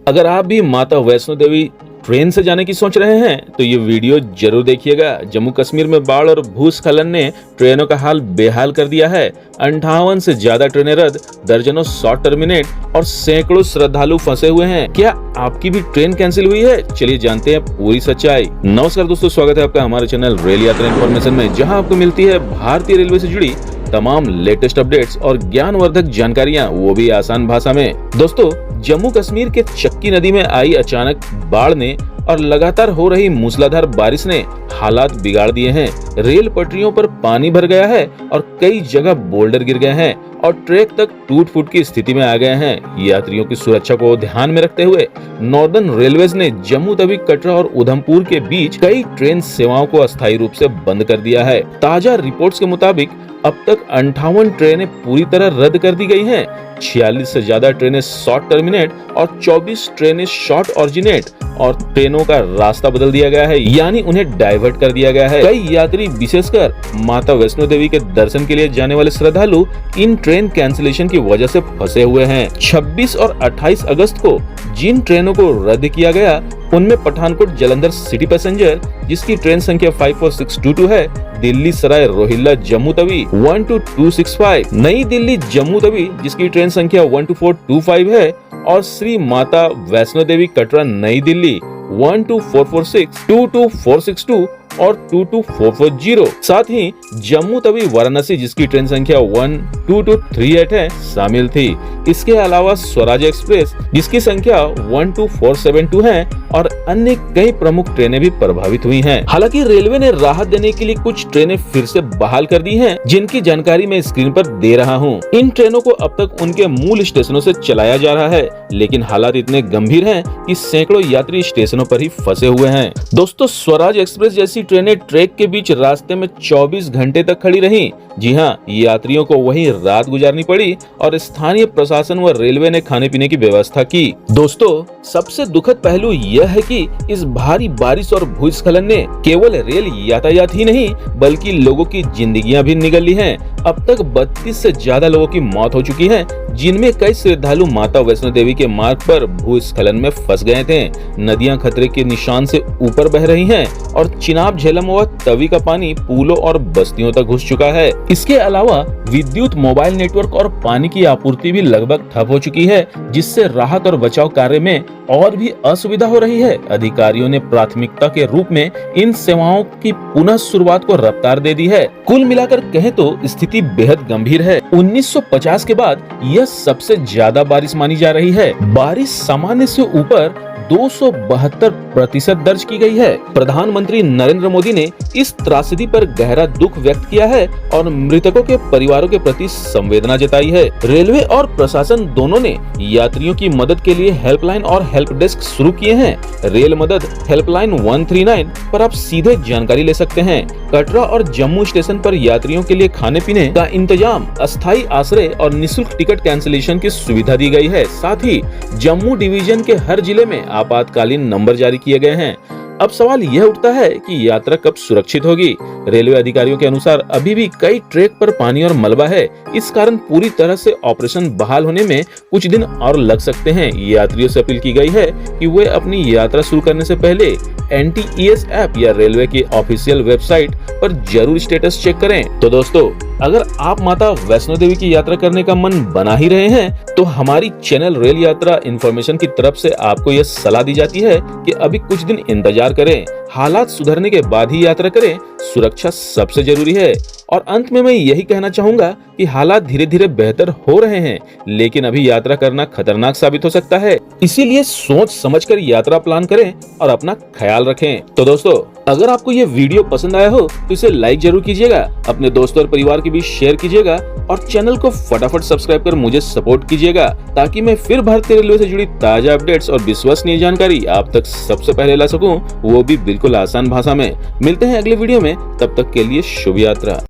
अगर आप भी माता वैष्णो देवी ट्रेन से जाने की सोच रहे हैं तो ये वीडियो जरूर देखिएगा। जम्मू कश्मीर में बाढ़ और भूस्खलन ने ट्रेनों का हाल बेहाल कर दिया है। 58 से ज्यादा ट्रेनें रद्द, दर्जनों शॉर्ट टर्मिनेट और सैकड़ों श्रद्धालु फंसे हुए हैं। क्या आपकी भी ट्रेन कैंसिल हुई है? चलिए जानते हैं पूरी सच्चाई। नमस्कार दोस्तों, स्वागत है आपका हमारे चैनल रेल यात्रा इन्फॉर्मेशन में, जहां आपको मिलती है भारतीय रेलवे से जुड़ी तमाम लेटेस्ट अपडेट्स और ज्ञानवर्धक जानकारियां, वो भी आसान भाषा में। दोस्तों, जम्मू कश्मीर के चक्की नदी में आई अचानक बाढ़ ने और लगातार हो रही मूसलाधार बारिश ने हालात बिगाड़ दिए हैं। रेल पटरियों पर पानी भर गया है और कई जगह बोल्डर गिर गए हैं और ट्रैक तक टूट फूट की स्थिति में आ गए हैं। यात्रियों की सुरक्षा को ध्यान में रखते हुए नॉर्दर्न रेलवेज ने जम्मू तवी, कटरा और उधमपुर के बीच कई ट्रेन सेवाओं को अस्थायी रूप से बंद कर दिया है। ताजा रिपोर्ट्स के मुताबिक अब तक 58 ट्रेनें पूरी तरह रद्द कर दी गई हैं। 46 से ज्यादा ट्रेनें शॉर्ट टर्मिनेट और 24 ट्रेनें शॉर्ट ऑरिजिनेट और ट्रेनों का रास्ता बदल दिया गया है, यानी उन्हें डाइवर्ट कर दिया गया है। कई यात्री, विशेषकर माता वैष्णो देवी के दर्शन के लिए जाने वाले श्रद्धालु, इन ट्रेन कैंसिलेशन की वजह से फंसे हुए हैं। 26 और 28 अगस्त को जिन ट्रेनों को रद्द किया गया उनमें पठानकोट जालंधर सिटी पैसेंजर, जिसकी ट्रेन संख्या 54622 है, दिल्ली सराय रोहिल्ला जम्मू तवी 12265, नई दिल्ली जम्मू तवी जिसकी ट्रेन संख्या 12425 है, और श्री माता वैष्णो देवी कटरा नई दिल्ली 12446, 22462 और 22440। साथ ही जम्मू तवी वाराणसी जिसकी ट्रेन संख्या 12238 है, शामिल थी। इसके अलावा स्वराज एक्सप्रेस जिसकी संख्या 12472 है और अन्य कई प्रमुख ट्रेनें भी प्रभावित हुई हैं। हालांकि रेलवे ने राहत देने के लिए कुछ ट्रेनें फिर से बहाल कर दी हैं, जिनकी जानकारी मैं स्क्रीन पर दे रहा हूं। इन ट्रेनों को अब तक उनके मूल स्टेशनों से चलाया जा रहा है, लेकिन हालात इतने गंभीर हैं कि सैकड़ों यात्री स्टेशनों पर ही फंसे हुए हैं। दोस्तों, स्वराज एक्सप्रेस जैसी ट्रेनें ट्रैक के बीच रास्ते में 24 घंटे तक खड़ी रहीं। जी हाँ, यात्रियों को वहीं रात गुजारनी पड़ी और स्थानीय प्रशासन व रेलवे ने खाने पीने की व्यवस्था की। दोस्तों, सबसे दुखद पहलू यह है कि इस भारी बारिश और भूस्खलन ने केवल रेल यातायात ही नहीं बल्कि लोगों की जिंदगियां भी निगल ली हैं। अब तक 32 से ज्यादा लोगों की मौत हो चुकी है, जिनमें कई श्रद्धालु माता वैष्णो देवी के मार्ग पर भूस्खलन में फंस गए थे। नदियां खतरे के निशान से ऊपर बह रही हैं और चिनाब, झेलम व तवी का पानी पुलों और बस्तियों तक घुस चुका है। इसके अलावा विद्युत, मोबाइल नेटवर्क और पानी की आपूर्ति भी लगभग ठप हो चुकी है, जिससे राहत और बचाव कार्य में और भी असुविधा हो रही है। अधिकारियों ने प्राथमिकता के रूप में इन सेवाओं की पुनः शुरुआत को रफ्तार दे दी है। कुल मिलाकर कहें तो स्थिति बेहद गंभीर है। 1950 के बाद यह सबसे ज्यादा बारिश मानी जा रही है। बारिश सामान्य से ऊपर 272% दर्ज की गई है। प्रधानमंत्री नरेंद्र मोदी ने इस त्रासदी पर गहरा दुख व्यक्त किया है और मृतकों के परिवारों के प्रति संवेदना जताई है। रेलवे और प्रशासन दोनों ने यात्रियों की मदद के लिए हेल्पलाइन और हेल्प डेस्क शुरू किए हैं। रेल मदद हेल्पलाइन 139 पर आप सीधे जानकारी ले सकते हैं। कटरा और जम्मू स्टेशन पर यात्रियों के लिए खाने पीने का इंतजाम, अस्थायी आश्रय और निःशुल्क टिकट कैंसिलेशन की सुविधा दी गई है। साथ ही जम्मू डिवीजन के हर जिले में आपातकालीन नंबर जारी किए गए हैं। अब सवाल यह उठता है कि यात्रा कब सुरक्षित होगी। रेलवे अधिकारियों के अनुसार अभी भी कई ट्रैक पर पानी और मलबा है। इस कारण पूरी तरह से ऑपरेशन बहाल होने में कुछ दिन और लग सकते हैं। यात्रियों से अपील की गई है कि वे अपनी यात्रा शुरू करने से पहले NTES ऐप या रेलवे की ऑफिशियल वेबसाइट पर जरूर स्टेटस चेक करें। तो दोस्तों, अगर आप माता वैष्णो देवी की यात्रा करने का मन बना ही रहे हैं तो हमारी चैनल रेल यात्रा इन्फॉर्मेशन की तरफ से आपको यह सलाह दी जाती है कि अभी कुछ दिन इंतजार करें। हालात सुधरने के बाद ही यात्रा करें। सुरक्षा सबसे जरूरी है। और अंत में मैं यही कहना चाहूंगा कि हालात धीरे धीरे बेहतर हो रहे हैं, लेकिन अभी यात्रा करना खतरनाक साबित हो सकता है। इसीलिए सोच समझकर यात्रा प्लान करें और अपना ख्याल रखें। तो दोस्तों, अगर आपको ये वीडियो पसंद आया हो तो इसे लाइक जरूर कीजिएगा, अपने दोस्तों और परिवार के बीच शेयर कीजिएगा और चैनल को फटाफट सब्सक्राइब कर मुझे सपोर्ट कीजिएगा, ताकि मैं फिर भारतीय रेलवे से जुड़ी ताजा अपडेट्स और विश्वसनीय जानकारी आप तक सबसे पहले ला सकूं, वो भी बिल्कुल आसान भाषा में। मिलते हैं अगले वीडियो में, तब तक के लिए शुभ यात्रा।